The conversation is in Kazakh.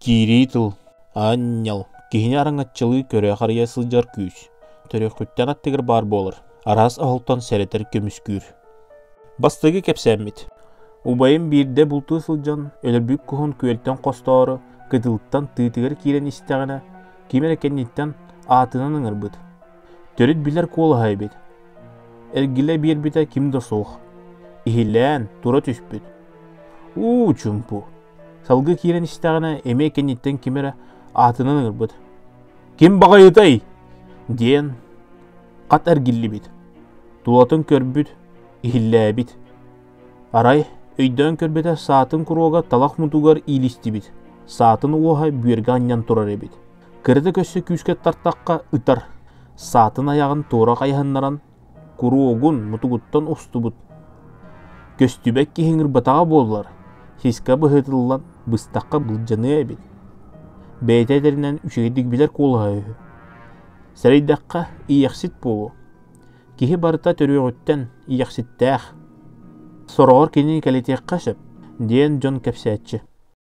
Тиритл, аннял, кихине араңатчылы көрі қария сылжар күйс. Төрөкүттен аттығыр бар болыр. Арас ағылтан сәретер көміскүр. Бастығы кепсәммит. Убайым бірде бұлты сылжан, өлірбік күхін көйлтен қостауыры, кытылыттан тыйтығыр кирен істіғіне, кемер кенниттен атынан ыңыр бұд. Төрет білер қолы хайбет. Әргілі бір біті кімді соқ. Ихилән, тура түспіт. Чүмпу. Салғы кирен істіғіне әме кенниттен кемері атынан ыңыр бұд. Кем бағайытай? Ден қат әргілі бит. Тулатын көрбіт, ихиллә бит. Арай, өйден көрбеті саатын құруға талақ мұтуғар илісті бит. Саатын оға бүйерге аньян тұрар бит. Кірді көсі күскет тартаққа ұтар. Саатын аяғын тура қайханнаран құруғын мұтуғыттан ұсты бұд. Көстүбәк кехеңір батаға болылар. Сесқа бұхытылан бұстаққа бұлжаны бит. Бәйтәдерінен үшегедік білер қолға өйі. Сәрейдаққа ияқсит болу. Кехі барыта төрөғіттен ияқситтәқ. Сорағыр кенен кәлетек қашып, дейін жон кәпсәтші.